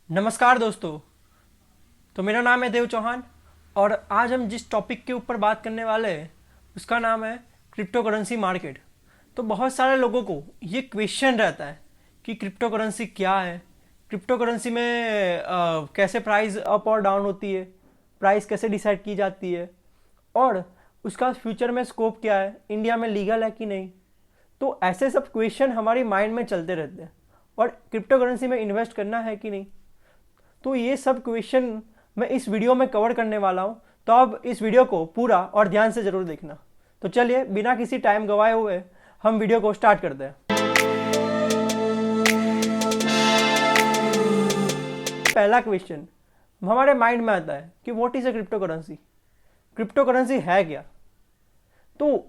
नमस्कार दोस्तों। तो मेरा नाम है देव चौहान और आज हम जिस टॉपिक के ऊपर बात करने वाले हैं उसका नाम है क्रिप्टो करेंसी मार्केट। तो बहुत सारे लोगों को ये क्वेश्चन रहता है कि क्रिप्टो करेंसी क्या है, क्रिप्टो करेंसी में कैसे प्राइस अप और डाउन होती है, प्राइस कैसे डिसाइड की जाती है और उसका फ्यूचर में स्कोप क्या है, इंडिया में लीगल है कि नहीं। तो ऐसे सब क्वेश्चन हमारी माइंड में चलते रहते हैं और क्रिप्टो करेंसी में इन्वेस्ट करना है कि नहीं। तो ये सब क्वेश्चन मैं इस वीडियो में कवर करने वाला हूँ, तो आप इस वीडियो को पूरा और ध्यान से ज़रूर देखना। तो चलिए बिना किसी टाइम गवाए हुए हम वीडियो को स्टार्ट करते हैं। पहला क्वेश्चन हमारे माइंड में आता है कि what is a crypto currency. Crypto currency है क्या? तो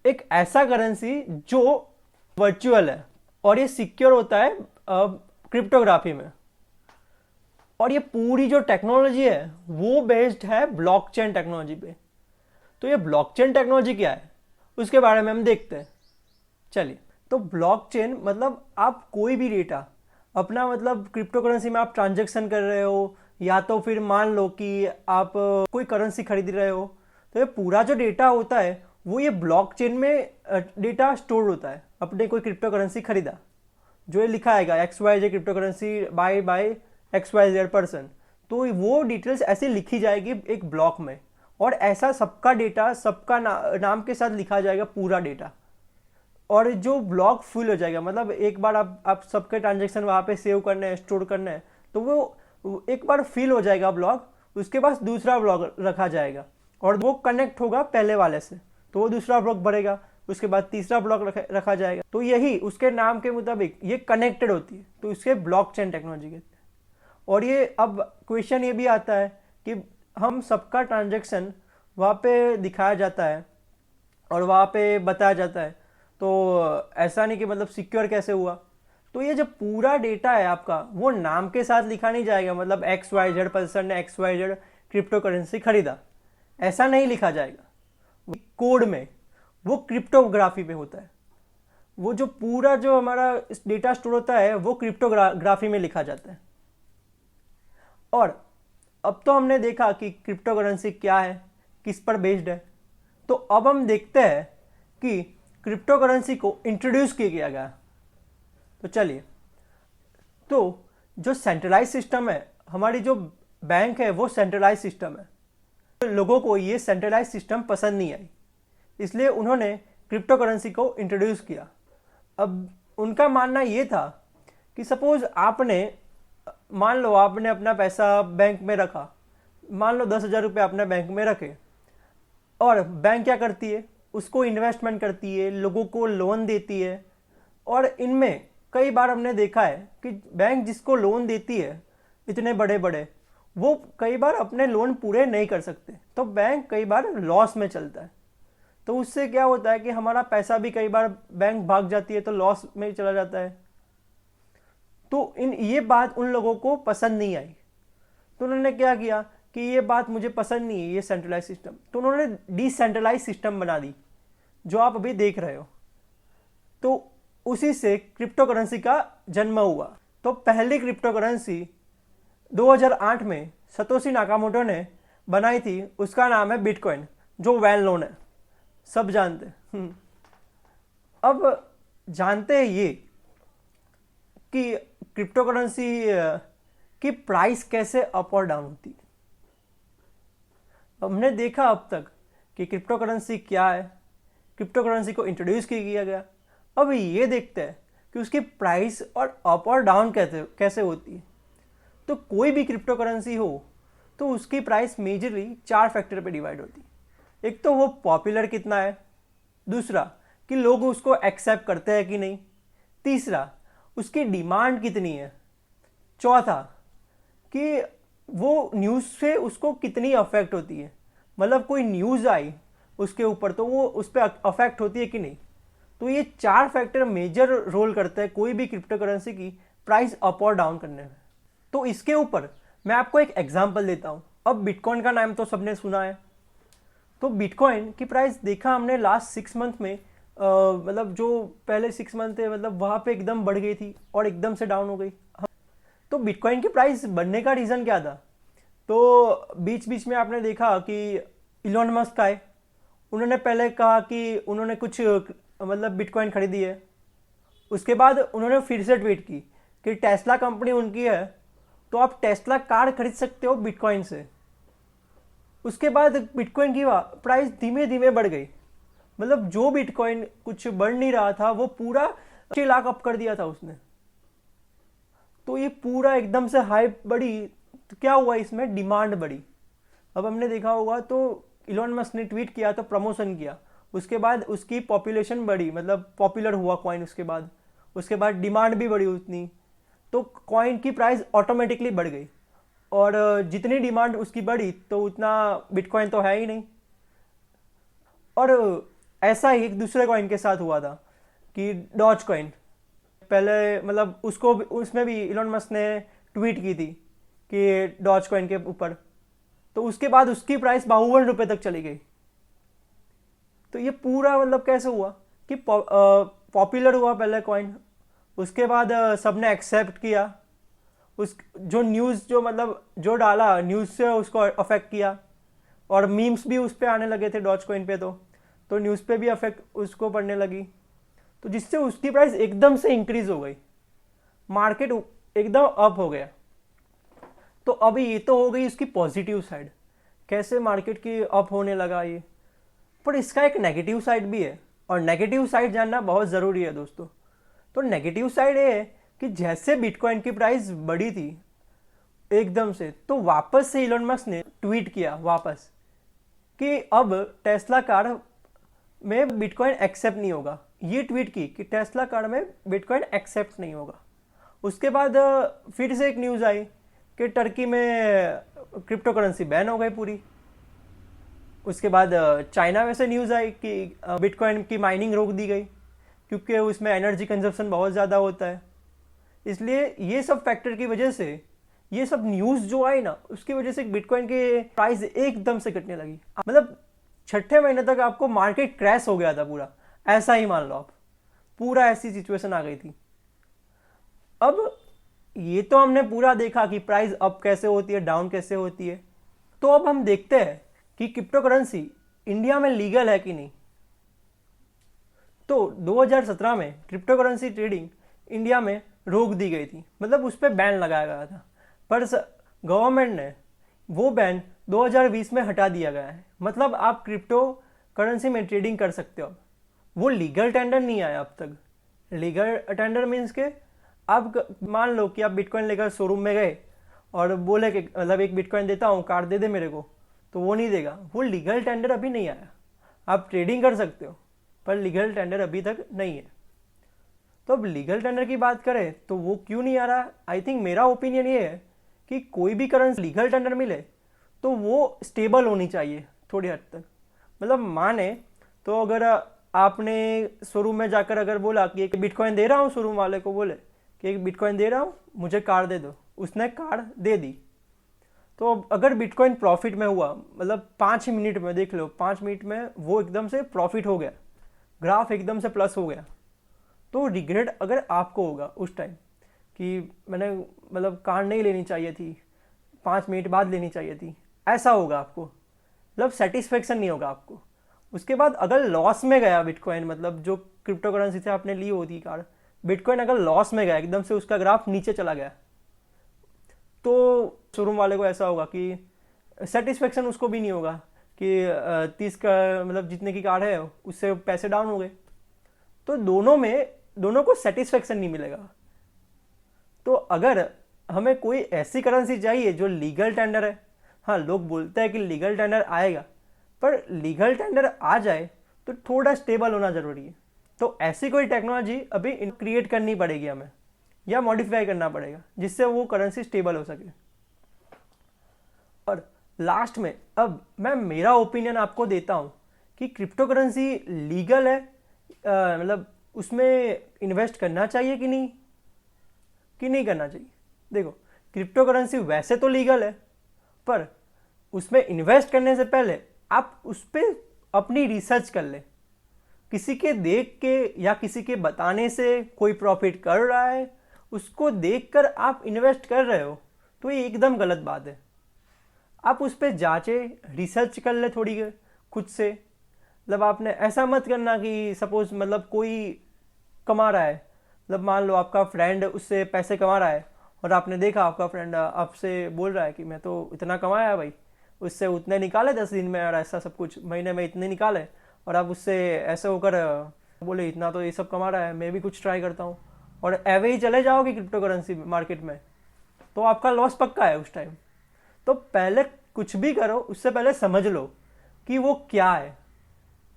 एक ऐसा करेंसी जो वर्चुअल है और ये सिक्योर होता है क्रिप्टोग्राफी में, और ये पूरी जो टेक्नोलॉजी है वो बेस्ड है ब्लॉकचेन टेक्नोलॉजी पे। तो ये ब्लॉकचेन टेक्नोलॉजी क्या है उसके बारे में हम देखते हैं। चलिए, तो ब्लॉकचेन मतलब आप कोई भी डेटा अपना, मतलब क्रिप्टो करेंसी में आप ट्रांजेक्शन कर रहे हो या तो फिर मान लो कि आप कोई करेंसी खरीद रहे हो, तो ये पूरा जो डेटा होता है वो ये ब्लॉकचेन में डेटा स्टोर होता है। अपने कोई क्रिप्टो करेंसी खरीदा, जो ये लिखा आएगा XYZ crypto currency by XYZ person, तो वो डिटेल्स ऐसे लिखी जाएगी एक ब्लॉक में, और ऐसा सबका डेटा सबका नाम के साथ लिखा जाएगा पूरा डेटा, और जो ब्लॉक फुल हो जाएगा। मतलब एक बार आप सबके ट्रांजेक्शन वहाँ पे सेव करने हैं, स्टोर करने हैं, तो वो एक बार फिल हो जाएगा ब्लॉक, उसके बाद दूसरा ब्लॉक रखा जाएगा और वो कनेक्ट होगा पहले वाले से, तो वो दूसरा ब्लॉक भरेगा, उसके बाद तीसरा ब्लॉक रखा जाएगा। तो यही उसके नाम के मुताबिक ये कनेक्टेड होती है, तो इसके ब्लॉकचेन टेक्नोलॉजी कहते हैं। और ये अब क्वेश्चन ये भी आता है कि हम सबका ट्रांजैक्शन वहाँ पे दिखाया जाता है और वहाँ पे बताया जाता है, तो ऐसा नहीं कि मतलब सिक्योर कैसे हुआ। तो ये जो पूरा डेटा है आपका वो नाम के साथ लिखा नहीं जाएगा, मतलब XYZ पर्सन ने XYZ क्रिप्टो करेंसी खरीदा, ऐसा नहीं लिखा जाएगा। कोड में वो क्रिप्टोग्राफी में होता है, वो जो पूरा जो हमारा डेटा स्टोर होता है वो क्रिप्टोग्राफी में लिखा जाता है। और अब तो हमने देखा कि क्रिप्टो करेंसी क्या है, किस पर बेस्ड है। तो अब हम देखते हैं कि क्रिप्टो करेंसी को इंट्रोड्यूस किया गया। तो चलिए, तो जो सेंट्रलाइज सिस्टम है, हमारी जो बैंक है वो सेंट्रलाइज सिस्टम है। तो लोगों को ये सेंट्रलाइज सिस्टम पसंद नहीं आई, इसलिए उन्होंने क्रिप्टो करेंसी को इंट्रोड्यूस किया। अब उनका मानना ये था कि सपोज मान लो आपने अपना पैसा बैंक में रखा, मान लो 10,000 रुपये आपने बैंक में रखे, और बैंक क्या करती है, उसको इन्वेस्टमेंट करती है, लोगों को लोन देती है। और इनमें कई बार हमने देखा है कि बैंक जिसको लोन देती है इतने बड़े बड़े, वो कई बार अपने लोन पूरे नहीं कर सकते, तो बैंक कई बार लॉस में चलता है। तो उससे क्या होता है कि हमारा पैसा भी कई बार बैंक भाग जाती है तो लॉस में चला जाता है। तो ये बात उन लोगों को पसंद नहीं आई, तो उन्होंने क्या किया कि ये बात मुझे पसंद नहीं है ये सेंट्रलाइज सिस्टम, तो उन्होंने डिसेंट्रलाइज सिस्टम बना दी जो आप अभी देख रहे हो। तो उसी से क्रिप्टो करेंसी का जन्म हुआ। तो पहली क्रिप्टो करेंसी 2008 में सतोशी नाकामोटो ने बनाई थी, उसका नाम है बिटकॉइन, जो वेल नोन है, सब जानते हैं। अब जानते हैं ये कि क्रिप्टो करेंसी की प्राइस कैसे अप और डाउन होती है। हमने देखा अब तक कि क्रिप्टो करेंसी क्या है, क्रिप्टो करेंसी को इंट्रोड्यूस किया गया। अब ये देखते हैं कि उसकी प्राइस और अप और डाउन कैसे होती है। तो कोई भी क्रिप्टो करेंसी हो तो उसकी प्राइस मेजरली 4 फैक्टर पे डिवाइड होती है। एक तो वो पॉपुलर कितना है, दूसरा कि लोग उसको एक्सेप्ट करते हैं कि नहीं, तीसरा उसकी डिमांड कितनी है, चौथा कि वो न्यूज़ से उसको कितनी अफेक्ट होती है, मतलब कोई न्यूज़ आई उसके ऊपर तो वो उस पर अफेक्ट होती है कि नहीं। तो ये 4 फैक्टर मेजर रोल करते हैं कोई भी क्रिप्टो करेंसी की प्राइस अप और डाउन करने में। तो इसके ऊपर मैं आपको एक एग्जांपल देता हूँ। अब बिटकॉइन का नाम तो सबने सुना है, तो बिटकॉइन की प्राइस देखा हमने लास्ट 6 मंथ में, मतलब जो पहले 6 मंथ थे मतलब वहाँ पे एकदम बढ़ गई थी और एकदम से डाउन हो गई। तो तो बिटकॉइन की प्राइस बढ़ने का रीज़न क्या था? तो बीच बीच में आपने देखा कि इलॉन मस्क आए, उन्होंने पहले कहा कि उन्होंने कुछ मतलब बिटकॉइन खरीदी है। उसके बाद उन्होंने फिर से ट्वीट की कि टेस्ला कंपनी उनकी है, तो आप टेस्ला कार खरीद सकते हो बिटकॉइन से। उसके बाद बिटकॉइन की प्राइस धीमे धीमे बढ़ गई, मतलब जो बिटकॉइन कुछ बढ़ नहीं रहा था वो पूरा 6 लाख अप कर दिया था उसने। तो ये पूरा एकदम से हाइप बढ़ी, तो क्या हुआ, इसमें डिमांड बढ़ी। अब हमने देखा होगा तो इलॉन मस्क ने ट्वीट किया तो प्रमोशन किया, उसके बाद उसकी पॉपुलेशन बढ़ी, मतलब पॉपुलर हुआ कॉइन। उसके बाद डिमांड भी बढ़ी उतनी, तो कॉइन की प्राइस ऑटोमेटिकली बढ़ गई। और जितनी डिमांड उसकी बढ़ी तो उतना बिटकॉइन तो है ही नहीं। और ऐसा ही एक दूसरे कॉइन के साथ हुआ था कि डॉज कॉइन, पहले मतलब उसको उसमें भी इलॉन मस्क ने ट्वीट की थी कि डॉज कॉइन के ऊपर, तो उसके बाद उसकी प्राइस 52 रुपये तक चली गई। तो ये पूरा मतलब कैसे हुआ कि पॉपुलर हुआ पहले कॉइन, उसके बाद सबने एक्सेप्ट किया, उस जो न्यूज़ जो मतलब जो डाला न्यूज़ से उसको अफेक्ट किया, और मीम्स भी उस पर आने लगे थे डॉज कॉइन पे, तो न्यूज़ पे भी अफेक्ट उसको पड़ने लगी, तो जिससे उसकी प्राइस एकदम से इंक्रीज हो गई, मार्केट एकदम अप हो गया। तो अभी ये तो हो गई उसकी पॉजिटिव साइड, कैसे मार्केट की अप होने लगा ये। पर इसका एक नेगेटिव साइड भी है, और नेगेटिव साइड जानना बहुत ज़रूरी है दोस्तों। तो नेगेटिव साइड ये है कि जैसे बिटकॉइन की प्राइस बढ़ी थी एकदम से, तो वापस से इलॉन मस्क ने ट्वीट किया वापस कि अब टेस्ला कार में बिटकॉइन एक्सेप्ट नहीं होगा। ये ट्वीट की कि टेस्ला कार में बिटकॉइन एक्सेप्ट नहीं होगा। उसके बाद फिर से एक न्यूज़ आई कि टर्की में क्रिप्टो करेंसी बैन हो गई पूरी। उसके बाद चाइना में से न्यूज़ आई कि बिटकॉइन की माइनिंग रोक दी गई, क्योंकि उसमें एनर्जी कंजप्शन बहुत ज़्यादा होता है। इसलिए ये सब फैक्टर की वजह से, ये सब न्यूज़ जो आई ना, उसकी वजह से बिटकॉइन के प्राइस एकदम से घटने लगी। मतलब छठे महीने तक आपको मार्केट क्रैश हो गया था पूरा, ऐसा ही मान लो आप, पूरा ऐसी सिचुएशन आ गई थी। अब ये तो हमने पूरा देखा कि प्राइस अप कैसे होती है, डाउन कैसे होती है। तो अब हम देखते हैं कि क्रिप्टो करेंसी इंडिया में लीगल है कि नहीं। तो 2017 में क्रिप्टो करेंसी ट्रेडिंग इंडिया में रोक दी गई थी, मतलब उस पर बैन लगाया गया था, पर गवर्नमेंट ने वो बैन 2020 में हटा दिया गया है। मतलब आप क्रिप्टो करेंसी में ट्रेडिंग कर सकते हो। वो लीगल टेंडर नहीं आया अब तक। लीगल टेंडर मीन्स के आप मान लो कि आप बिटकॉइन लेकर शोरूम में गए और बोले कि मतलब एक बिटकॉइन देता हूँ, कार्ड दे दे मेरे को, तो वो नहीं देगा। वो लीगल टेंडर अभी नहीं आया। आप ट्रेडिंग कर सकते हो पर लीगल टेंडर अभी तक नहीं है। तो अब लीगल टेंडर की बात करें तो वो क्यों नहीं आ रहा? आई थिंक मेरा ओपिनियन ये है कि कोई भी करेंसी लीगल टेंडर मिले तो वो स्टेबल होनी चाहिए थोड़ी हद तक। मतलब माने तो अगर आपने शोरूम में जाकर अगर बोला कि एक बिटकॉइन दे रहा हूँ, शोरूम वाले को बोले कि एक बिटकॉइन दे रहा हूँ, मुझे कार्ड दे दो, उसने कार्ड दे दी, तो अगर बिटकॉइन प्रॉफिट में हुआ, मतलब 5 मिनट में देख लो, 5 मिनट में वो एकदम से प्रॉफिट हो गया, ग्राफ एकदम से प्लस हो गया, तो रिग्रेट अगर आपको होगा उस टाइम कि मैंने मतलब कार्ड नहीं लेनी चाहिए थी, 5 मिनट बाद लेनी चाहिए थी, ऐसा होगा आपको, मतलब सेटिस्फेक्शन नहीं होगा आपको। उसके बाद अगर लॉस में गया बिटकॉइन, मतलब जो क्रिप्टो करेंसी से आपने ली होती कार्ड, बिटकॉइन अगर लॉस में गया, एकदम से उसका ग्राफ नीचे चला गया, तो शोरूम वाले को ऐसा होगा कि सेटिस्फेक्शन उसको भी नहीं होगा कि 30 का मतलब जितने की कार्ड है उससे पैसे डाउन हो गए, तो दोनों को सेटिस्फेक्शन नहीं मिलेगा। तो अगर हमें कोई ऐसी करेंसी चाहिए जो लीगल टेंडर है, हाँ लोग बोलते हैं कि लीगल टेंडर आएगा, पर लीगल टेंडर आ जाए तो थोड़ा स्टेबल होना ज़रूरी है। तो ऐसी कोई टेक्नोलॉजी अभी क्रिएट करनी पड़ेगी हमें, या मॉडिफाई करना पड़ेगा, जिससे वो करेंसी स्टेबल हो सके। और लास्ट में अब मैं मेरा ओपिनियन आपको देता हूँ कि क्रिप्टो करेंसी लीगल है, मतलब उसमें इन्वेस्ट करना चाहिए कि नहीं करना चाहिए। देखो, क्रिप्टो करेंसी वैसे तो लीगल है, पर उसमें इन्वेस्ट करने से पहले आप उस पर अपनी रिसर्च कर लें। किसी के देख के या किसी के बताने से कोई प्रॉफिट कर रहा है उसको देखकर आप इन्वेस्ट कर रहे हो तो ये एकदम गलत बात है। आप उस पर जांचे, रिसर्च कर ले थोड़ी खुद से। मतलब आपने ऐसा मत करना कि सपोज मतलब कोई कमा रहा है, मतलब मान लो आपका फ्रेंड उससे पैसे कमा रहा है और आपने देखा आपका फ्रेंड आपसे बोल रहा है कि मैं तो इतना कमाया भाई, उससे उतने निकाले 10 दिन में और ऐसा सब कुछ, महीने में इतने निकाले, और आप उससे ऐसे होकर बोले इतना तो ये सब कमा रहा है, मैं भी कुछ ट्राई करता हूँ, और एवे ही चले जाओगे क्रिप्टो करेंसी मार्केट में, तो आपका लॉस पक्का है उस टाइम। तो पहले कुछ भी करो उससे पहले समझ लो कि वो क्या है।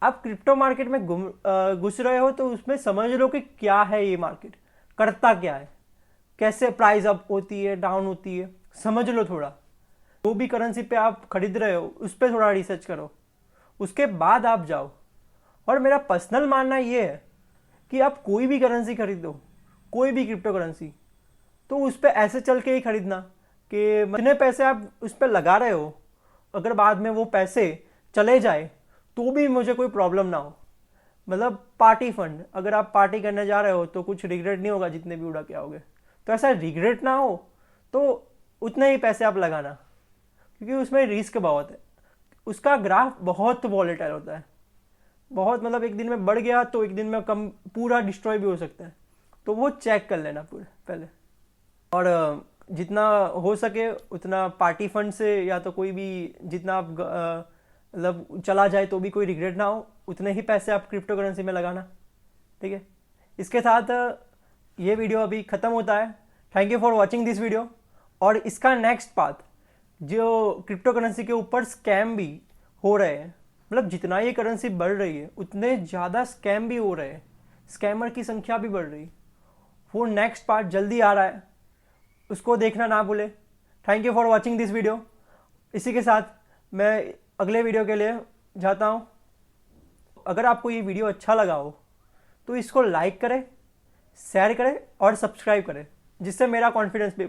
आप क्रिप्टो मार्केट में घुस रहे हो तो उसमें समझ लो कि क्या है ये मार्केट, करता क्या है, कैसे प्राइस अप होती है, डाउन होती है, समझ लो थोड़ा। जो भी करेंसी पे आप खरीद रहे हो उस पर थोड़ा रिसर्च करो, उसके बाद आप जाओ। और मेरा पर्सनल मानना ये है कि आप कोई भी करेंसी खरीदो, कोई भी क्रिप्टो करेंसी, तो उस पर ऐसे चल के ही खरीदना कि जितने पैसे आप उस पर लगा रहे हो, अगर बाद में वो पैसे चले जाए तो भी मुझे कोई प्रॉब्लम ना हो। मतलब पार्टी फंड, अगर आप पार्टी करने जा रहे हो तो कुछ रिग्रेट नहीं होगा जितने भी उड़ा के आओगे, तो ऐसा रिग्रेट ना हो तो उतने ही पैसे आप लगाना, क्योंकि उसमें रिस्क बहुत है। उसका ग्राफ बहुत वॉलेटाइल होता है, बहुत, मतलब एक दिन में बढ़ गया तो एक दिन में कम पूरा डिस्ट्रॉय भी हो सकता है, तो वो चेक कर लेना पूरे पहले। और जितना हो सके उतना पार्टी फंड से, या तो कोई भी जितना आप मतलब चला जाए तो भी कोई रिग्रेट ना हो, उतने ही पैसे आप क्रिप्टो करेंसी में लगाना, ठीक है। इसके साथ ये वीडियो अभी ख़त्म होता है। Thank you for watching this video. और इसका नेक्स्ट पार्ट, जो क्रिप्टो करेंसी के ऊपर स्कैम भी हो रहे हैं, मतलब जितना ये करेंसी बढ़ रही है उतने ज़्यादा स्कैम भी हो रहे हैं, स्कैमर की संख्या भी बढ़ रही है, वो नेक्स्ट पार्ट जल्दी आ रहा है, उसको देखना ना भूले। Thank you for watching this video. इसी के साथ मैं अगले वीडियो के लिए जाता हूँ। अगर आपको ये वीडियो अच्छा लगा हो तो इसको लाइक करें, शेयर करें और सब्सक्राइब करें, जिससे मेरा कॉन्फिडेंस भी